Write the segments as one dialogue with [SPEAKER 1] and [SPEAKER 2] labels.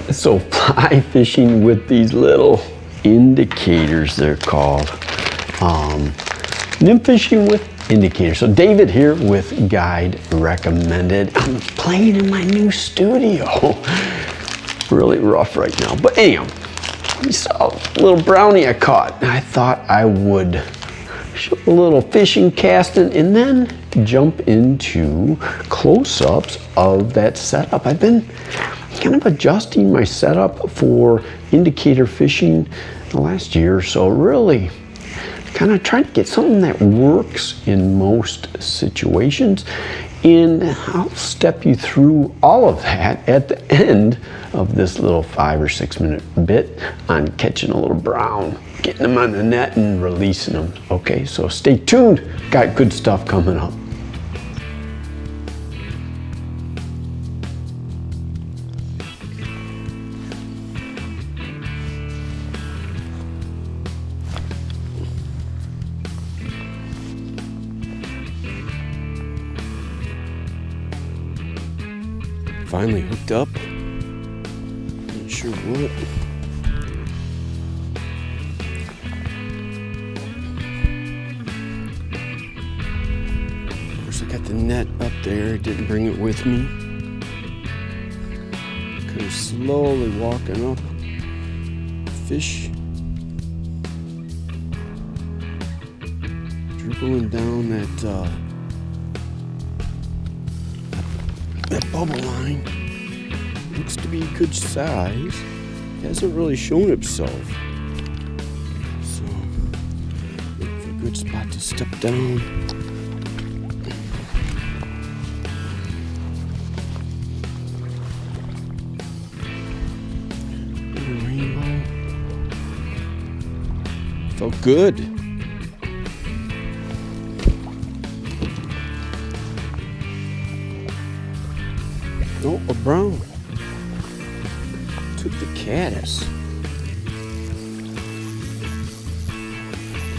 [SPEAKER 1] So fly fishing with these little indicators, they're called. Nymph fishing with indicators. So David here with Guide Recommended. I'm playing in my new studio. Really rough right now. But anyhow, you saw a little brownie I caught. I thought I would show a little fishing casting and then jump into close-ups of that setup. I've been kind of adjusting my setup for indicator fishing the last year or so, really kind of trying to get something that works in most situations. And I'll step you through all of that at the end of this little 5 or 6 minute bit on catching a little brown, getting them on the net and releasing them. Okay, so stay tuned. Got good stuff coming up. Finally hooked up. Not sure what. Of course, I got the net up there. I didn't bring it with me. Kind of slowly walking up. Fish dribbling down that bubble line. Looks to be good size. Hasn't really shown himself. So, looking for a good spot to step down. Little rainbow. Felt good. Oh, a brown. Took the caddis.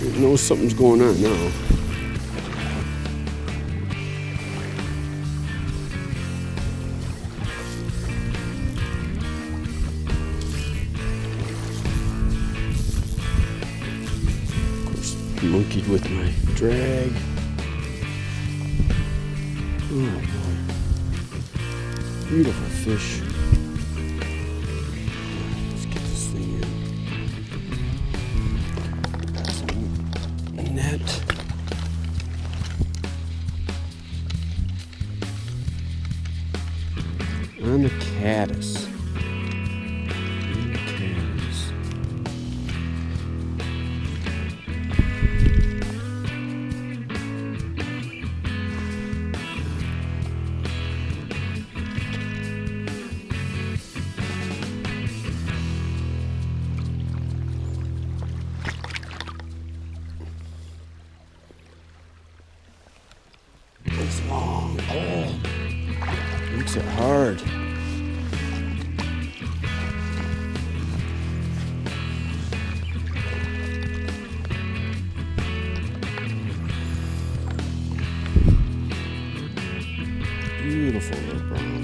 [SPEAKER 1] It knows something's going on now. Of course, monkeyed with my drag. Oh boy. Beautiful fish. Let's get this thing in. Got some net. On the caddis. On the caddis. It's long pole. Makes it hard. Beautiful little brown.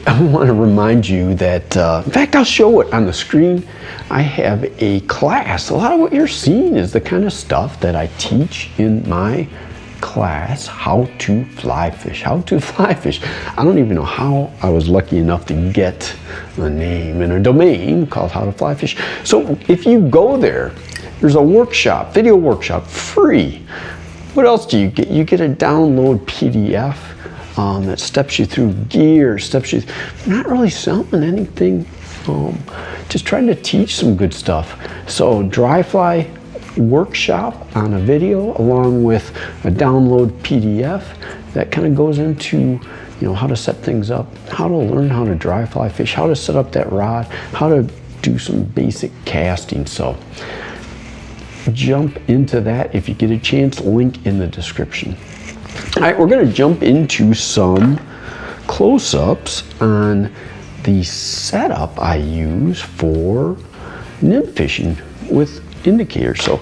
[SPEAKER 1] I want to remind you that, in fact, I'll show it on the screen. I have a class. A lot of what you're seeing is the kind of stuff that I teach in my class, How to Fly Fish. How to Fly Fish. I don't even know how I was lucky enough to get a name and a domain called How to Fly Fish. So if you go there, There's a workshop, video workshop, free. What else do you get? You get a download PDF that steps you through gear, not really selling anything, just trying to teach some good stuff. So dry fly workshop on a video along with a download PDF that kind of goes into how to set things up, how to learn how to dry fly fish, how to set up that rod, how to do some basic casting. So jump into that if you get a chance, link in the description. All right, we're going to jump into some close-ups on the setup I use for nymph fishing with indicators. So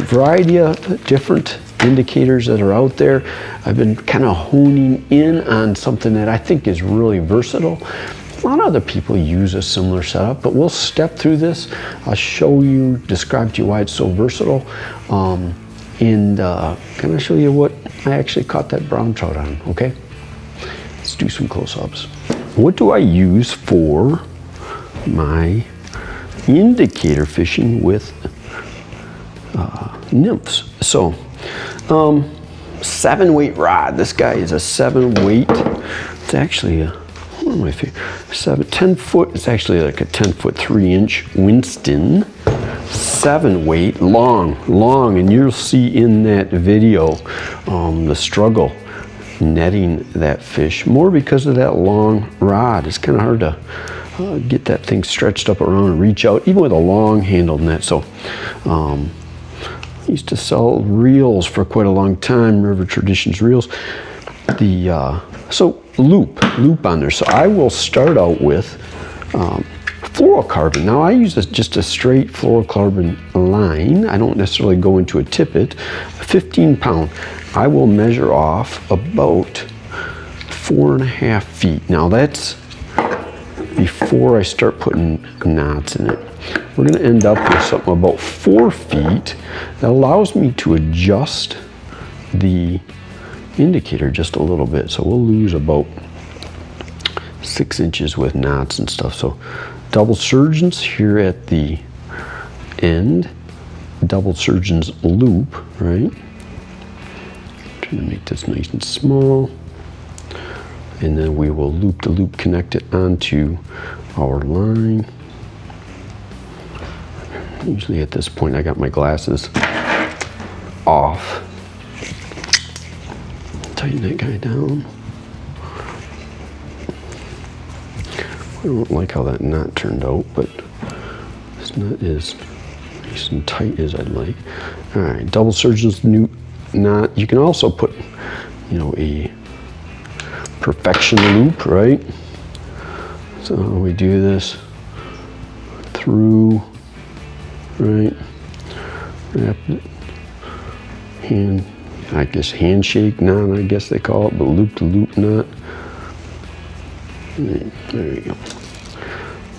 [SPEAKER 1] variety of different indicators that are out there. I've been kind of honing in on something that I think is really versatile. A lot of other people use a similar setup, but we'll step through this. I'll show you, describe to you why it's so versatile, and kind of show you what I actually caught that brown trout on, okay? Let's do some close-ups. What do I use for my indicator fishing with nymphs? So 7-weight rod. This guy is a 7-weight. It's actually a 10 foot. It's actually like a 10-foot 3-inch Winston. 7-weight, long, and you'll see in that video the struggle netting that fish, more because of that long rod. It's kind of hard to get that thing stretched up around and reach out, even with a long handled net. So I used to sell reels for quite a long time, River Traditions reels. So loop on there. So I will start out with fluorocarbon. Now I use just a straight fluorocarbon line. I don't necessarily go into a tippet. 15 pound. I will measure off about 4.5 feet. Now that's before I start putting knots in it. We're going to end up with something about 4 feet that allows me to adjust the indicator just a little bit. So we'll lose about 6 inches with knots and stuff. So double surgeons here at the end, double surgeons loop, right? Trying to make this nice and small. And then we will loop the loop, connect it onto our line. Usually at this point I got my glasses off. Tighten that guy down. I don't like how that knot turned out, but it's not as nice and tight as I'd like. All right, double surgeon's new knot. You can also put, a perfection loop, right? So we do this through, right? Wrap it, handshake knot, I guess they call it, but loop to loop knot. There you go.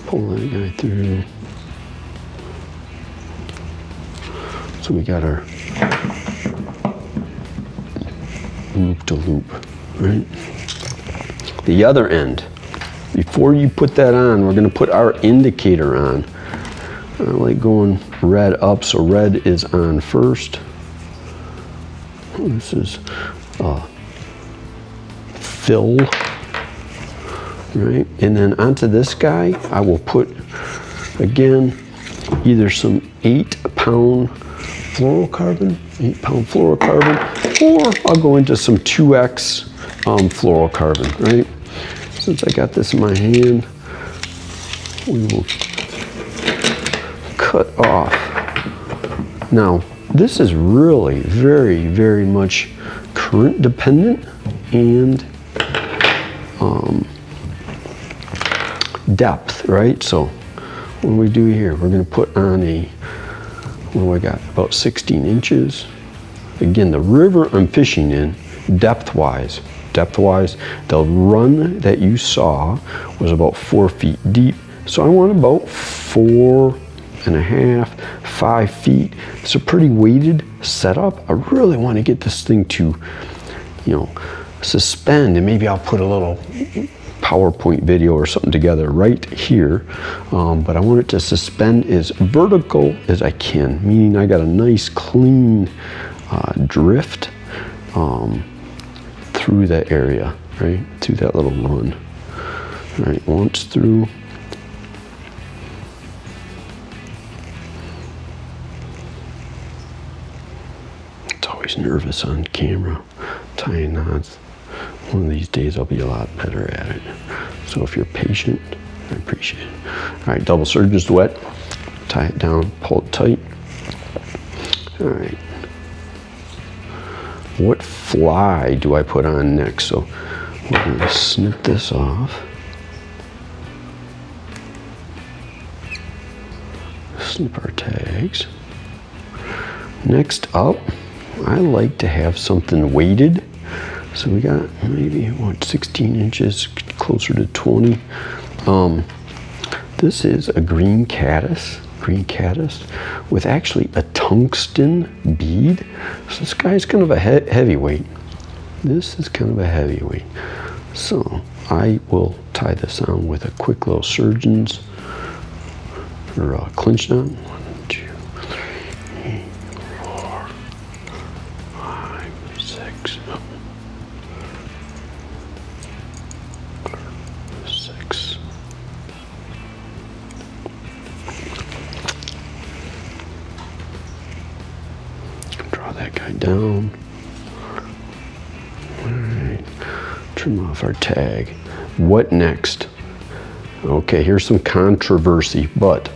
[SPEAKER 1] Pull that guy through. So we got our loop to loop, right? The other end, before you put that on, we're going to put our indicator on. I like going red up, so red is on first. This is fill, right? And then onto this guy, I will put, again, either some 8-pound fluorocarbon, or I'll go into some 2X fluorocarbon, right? Since I got this in my hand, we will cut off. Now, this is really very, very much current dependent and depth, right? So what do we do here? We're going to put on a, what do I got? About 16 inches. Again, the river I'm fishing in, depth-wise, the run that you saw was about 4 feet deep. So I want about 4.5, 5 feet. It's a pretty weighted setup. I really want to get this thing to, suspend, and maybe I'll put a little PowerPoint video or something together right here, but I want it to suspend as vertical as I can, meaning I got a nice clean drift through that area, right, through that little run. All right, once through. It's always nervous on camera, tying knots. One of these days I'll be a lot better at it. So if you're patient, I appreciate it. All right, double surgeon's wet. Tie it down, pull it tight. All right. What fly do I put on next? So we're gonna snip this off. Snip our tags. Next up, I like to have something weighted. So we got maybe, what, 16 inches, closer to 20. This is a green caddis with actually a tungsten bead. So this guy's kind of a heavyweight. This is kind of a heavyweight. So I will tie this on with a quick little surgeon's or a clinch knot. 1, 2, 3, 4, 5, 6. 6. Draw that guy down. All right. Trim off our tag. What next? Okay, here's some controversy, but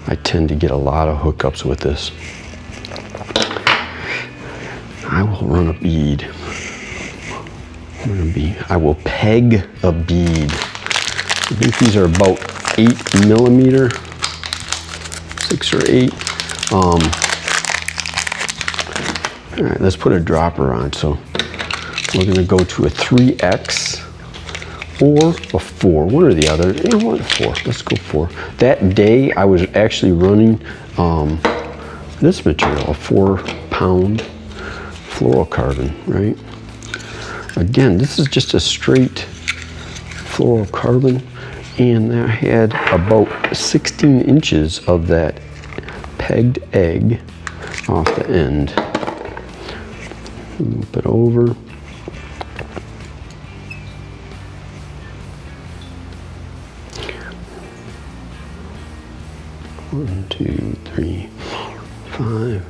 [SPEAKER 1] I tend to get a lot of hookups with this. I will run a bead. I will peg a bead. I think these are about 8 millimeter, 6 or 8. All right, let's put a dropper on. So we're gonna go to a 3X or a 4, one or the other. You know what, 4, let's go 4. That day I was actually running this material, a 4-pound fluorocarbon, right? Again, this is just a straight fluorocarbon, and I had about 16 inches of that pegged egg off the end. Loop it over. One, 2, 3, 4, 5.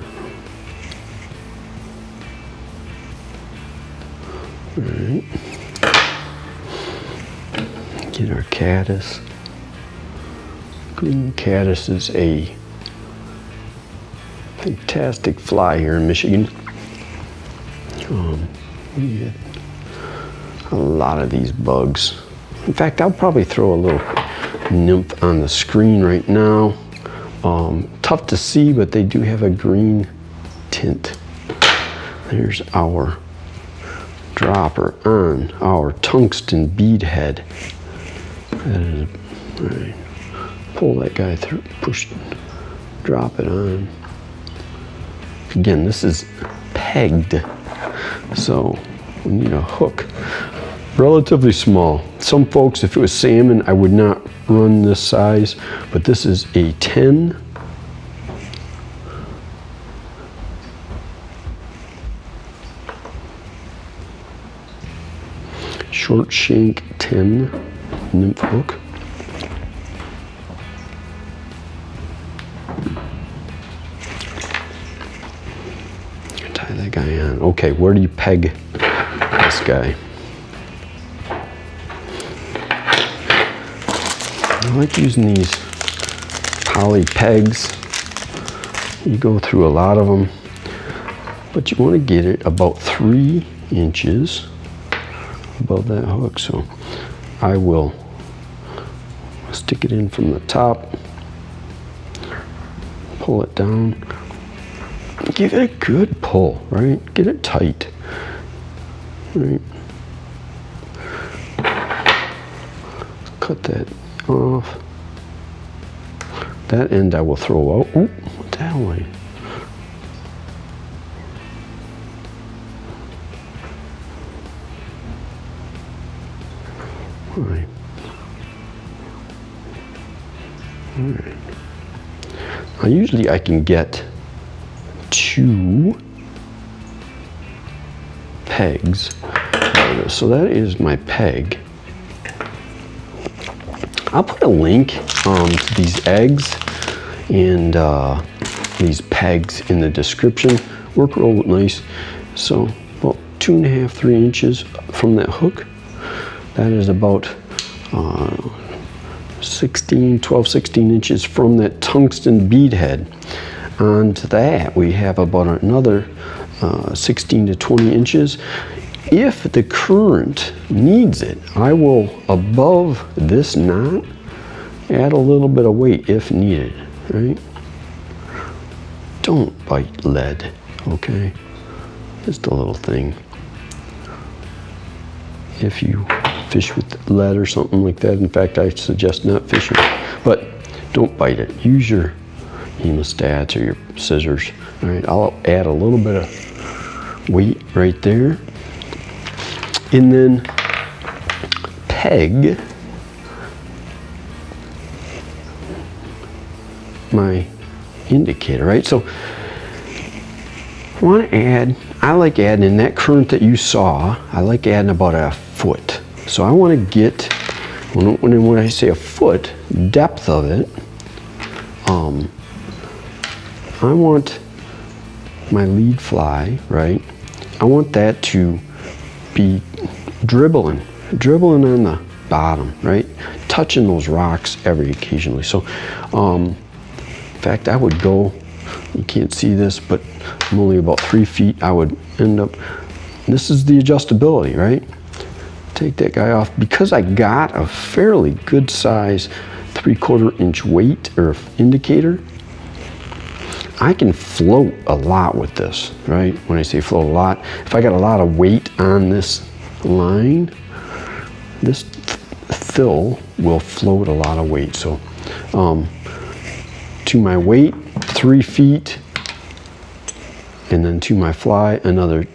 [SPEAKER 1] All right. Get our caddis. Green caddis is a fantastic fly here in Michigan. We get a lot of these bugs. In fact, I'll probably throw a little nymph on the screen right now. Tough to see, but they do have a green tint. There's our dropper on our tungsten bead head. That is, all right. Pull that guy through, push it, drop it on. Again, this is pegged, so we need a hook. Relatively small. Some folks, if it was salmon, I would not run this size, but this is a 10. Short shank 10 nymph hook. Tie that guy on. Okay, where do you peg this guy? I like using these poly pegs. You go through a lot of them, but you want to get it about 3 inches above that hook. So I will stick it in from the top, pull it down, give it a good pull, right? Get it tight, right? Cut that off. That end I will throw out. Ooh, that way. All right. All right. Now usually I can get 2 pegs. So that is my peg. I'll put a link to these eggs and these pegs in the description. Work real nice. So about 2.5, 3 inches from that hook. That is about 12, 16 inches from that tungsten bead head. Onto that we have about another 16 to 20 inches. If the current needs it, I will, above this knot, add a little bit of weight if needed, right? Don't bite lead, okay? Just a little thing. If you fish with lead or something like that, in fact, I suggest not fishing, but don't bite it. Use your hemostats or your scissors, all right? I'll add a little bit of weight right there. And then peg my indicator, right? So I want to add, I like adding in that current that you saw, I like adding about 1 foot. So I want to get, when I say 1 foot, depth of it, I want my lead fly, right? I want that to be dribbling on the bottom, right? Touching those rocks occasionally. So, in fact, I would go, you can't see this, but I'm only about 3 feet. I would end up, this is the adjustability, right? Take that guy off. Because I got a fairly good size 3/4 inch weight or indicator, I can float a lot with this, right? When I say float a lot, if I got a lot of weight on this line, this fill will float a lot of weight. So to my weight, 3 feet, and then to my fly, another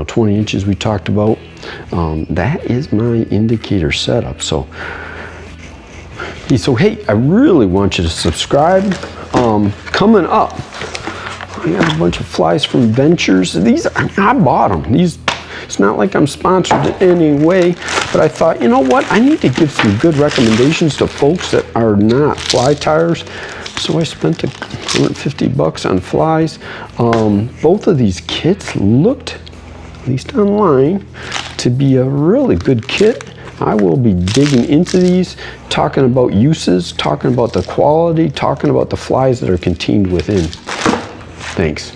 [SPEAKER 1] 20 inches we talked about. That is my indicator setup. So hey, I really want you to subscribe. Coming up, I have a bunch of flies from Ventures. These, I bought them. These, it's not like I'm sponsored in any way, but I thought, you know what? I need to give some good recommendations to folks that are not fly tires. So I spent $150 on flies. Both of these kits looked, at least online, to be a really good kit. I will be digging into these, talking about uses, talking about the quality, talking about the flies that are contained within. Thanks.